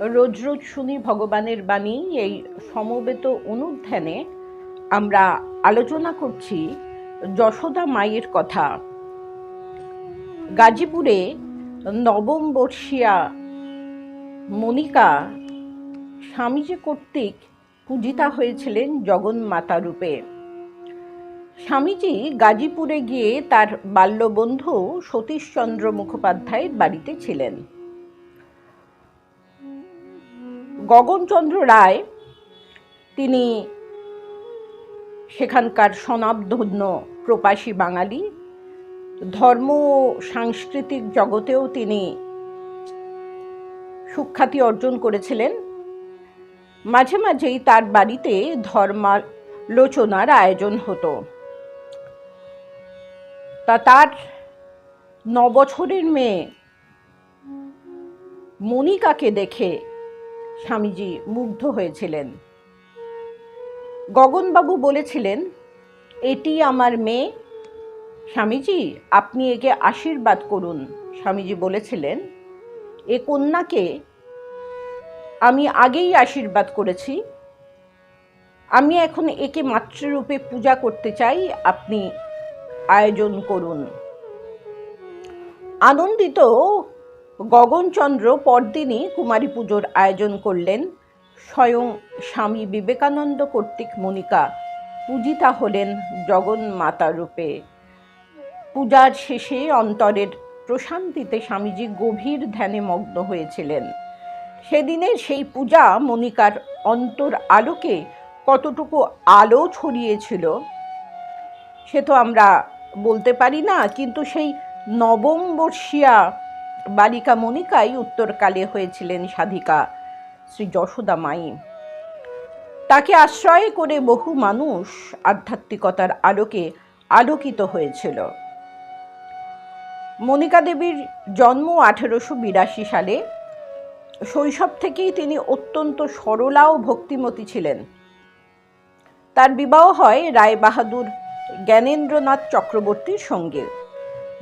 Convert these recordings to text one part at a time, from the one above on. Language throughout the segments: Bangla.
রোজ রোজ শুনি ভগবানের বাণী। এই সমবেত অনুধ্যানে আমরা আলোচনা করছি যশোদা মায়ের কথা। গাজীপুরে নবম বর্ষীয়া মনিকা স্বামীজি কর্তৃক পূজিতা হয়েছিলেন জগন্মাতা রূপে। স্বামীজি গাজীপুরে গিয়ে তার বাল্যবন্ধু সতীশচন্দ্র মুখোপাধ্যায়ের বাড়িতে ছিলেন। গগনচন্দ্র রায় তিনি সেখানকার স্বনামধন্য প্রবাসী বাঙালি। ধর্ম ও সাংস্কৃতিক জগতেও তিনি সুখ্যাতি অর্জন করেছিলেন। মাঝে মাঝেই তার বাড়িতে ধর্মালোচনার আয়োজন হতো। তার 9 বছরের মেয়ে মনিকাকে দেখে স্বামীজি মুগ্ধ হয়েছিলেন। গগনবাবু বলেছিলেন, এটি আমার মেয়ে, স্বামীজি আপনি একে আশীর্বাদ করুন। স্বামীজি বলেছিলেন, এ কন্যাকে আমি আগেই আশীর্বাদ করেছি, আমি এখন একে মাতৃরূপে পূজা করতে চাই, আপনি আয়োজন করুন। আনন্দিত গগনচন্দ্র পরদিনই কুমারী পুজোর আয়োজন করলেন। স্বয়ং স্বামী বিবেকানন্দ কর্তৃক মনিকা পূজিতা হলেন জগন্মাতা রূপে। পূজার শেষে অন্তরের প্রশান্তিতে স্বামীজি গভীর ধ্যানে মগ্ন হয়েছিলেন। সেদিনের সেই পূজা মনিকার অন্তর আলোকে কতটুকু আলো ছড়িয়েছিল সে তো আমরা বলতে পারি না, কিন্তু সেই নবম বর্ষীয়া বালিকা মনিকাই উত্তরকালে হয়েছিলেন সাধিকা শ্রী যশোদা মাই। তাকে আশ্রয় করে বহু মানুষ আধ্যাত্মিকতার আলোকে আলোকিত হয়েছিল। মনিকা দেবীর জন্ম 1882 সালে। শৈশব থেকেই তিনি অত্যন্ত সরলা ও ভক্তিমতী ছিলেন। তার বিবাহ হয় রায় বাহাদুর জ্ঞানেন্দ্রনাথ চক্রবর্তীর সঙ্গে,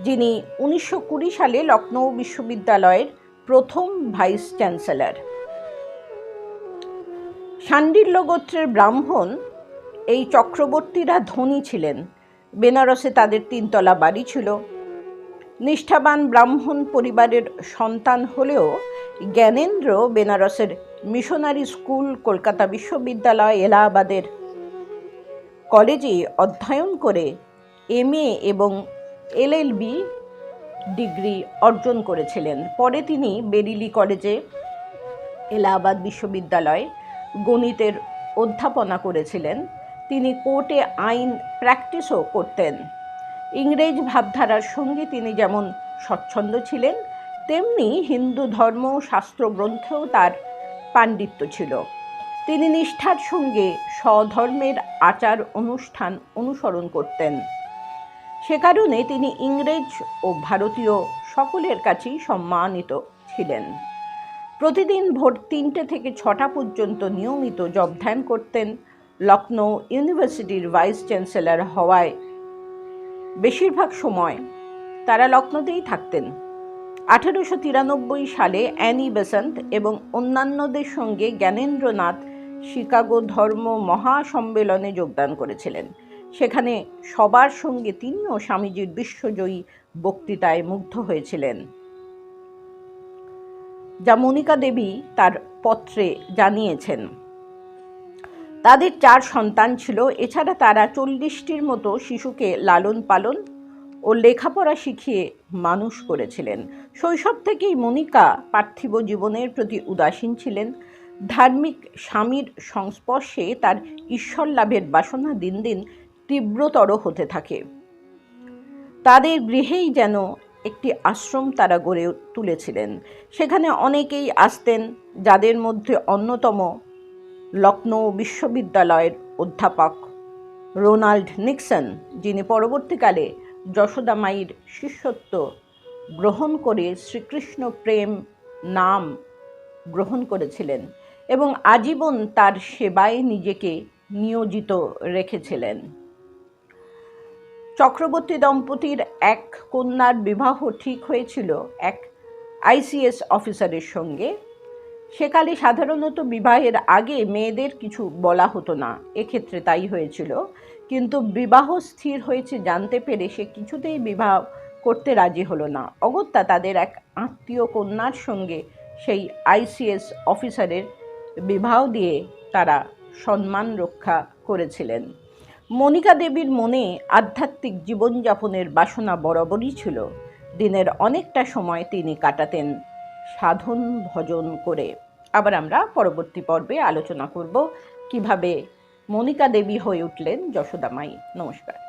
যিনি 1920 সালে লখনৌ বিশ্ববিদ্যালয়ের প্রথম ভাইস চ্যান্সেলর। শাণ্ডিল্য গোত্রের ব্রাহ্মণ এই চক্রবর্তীরা ধনী ছিলেন। বেনারসে তাদের 3 তলা বাড়ি ছিল। নিষ্ঠাবান ব্রাহ্মণ পরিবারের সন্তান হলেও জ্ঞানেন্দ্র বেনারসের মিশনারি স্কুল, কলকাতা বিশ্ববিদ্যালয়, এলাহাবাদের কলেজে অধ্যয়ন করে MA এবং LLB ডিগ্রি অর্জন করেছিলেন। পরে তিনি বেরিলি কলেজে, এলাহাবাদ বিশ্ববিদ্যালয়ে গণিতের অধ্যাপনা করেছিলেন। তিনি কোর্টে আইন প্র্যাকটিসও করতেন। ইংরেজ ভাবধারার সঙ্গে তিনি যেমন স্বচ্ছন্দ ছিলেন, তেমনি হিন্দু ধর্ম শাস্ত্র গ্রন্থেও তার পাণ্ডিত্য ছিল। তিনি নিষ্ঠার সঙ্গে স্বধর্মের আচার অনুষ্ঠান অনুসরণ করতেন। সে কারণে তিনি ইংরেজ ও ভারতীয় সকলের কাছেই সম্মানিত ছিলেন। প্রতিদিন ভোর 3টে থেকে 6টা পর্যন্ত নিয়মিত জপ ধ্যান করতেন। লখনৌ ইউনিভার্সিটির ভাইস চ্যান্সেলর হওয়ায় বেশিরভাগ সময় তারা লখনৌতেই থাকতেন। 1893 সালে অ্যানি বেসান্ত এবং অন্যান্যদের সঙ্গে জ্ঞানেন্দ্রনাথ শিকাগো ধর্ম মহাসম্মেলনে যোগদান করেছিলেন। সেখানে সবার সঙ্গে তিনিও স্বামীজির বিশ্বজয়ী বক্তৃতায় মুগ্ধ হয়েছিলেন, যা মনিকা দেবী তার পত্রে জানিয়েছেন। তাদের 4 সন্তান ছিল। এছাড়া তারা 40টির মতো শিশুকে লালন পালন ও লেখাপড়া শিখিয়ে মানুষ করেছিলেন। শৈশব থেকেই মনিকা পার্থিব জীবনের প্রতি উদাসীন ছিলেন। ধার্মিক স্বামীর সংস্পর্শে তার ঈশ্বর লাভের বাসনা দিন দিন তীব্রতর হতে থাকে। তাদের গৃহেই যেন একটি আশ্রম তারা গড়ে তুলেছিলেন। সেখানে অনেকেই আসতেন, যাদের মধ্যে অন্যতম লখনৌ বিশ্ববিদ্যালয়ের অধ্যাপক রোনাল্ড নিক্সন, যিনি পরবর্তীকালে যশোদা মায়ের শিষ্যত্ব গ্রহণ করে শ্রীকৃষ্ণ প্রেম নাম গ্রহণ করেছিলেন এবং আজীবন তার সেবায় নিজেকে নিয়োজিত রেখেছিলেন। চক্রবর্তী দম্পতির এক কন্যার বিবাহ ঠিক হয়েছিল এক ICS অফিসারের সঙ্গে। সেকালে সাধারণত বিবাহের আগে মেয়েদের কিছু বলা হতো না, এক্ষেত্রে তাই হয়েছিল। কিন্তু বিবাহ স্থির হয়েছে জানতে পেরে সে কিছুতেই বিবাহ করতে রাজি হলো না। অগত্যা তাদের এক আত্মীয় কন্যার সঙ্গে সেই আইসিএস অফিসারের বিবাহ দিয়ে তারা সম্মান রক্ষা করেছিলেন। মনিকা দেবীর মনে আধ্যাত্মিক জীবনযাপনের বাসনা বরাবরই ছিল। দিনের অনেকটা সময় তিনি কাটাতেন সাধন ভজন করে। আবার আমরা পরবর্তী পর্বে আলোচনা করব কিভাবে মনিকা দেবী হয়ে উঠলেন যশোদা মাই। নমস্কার।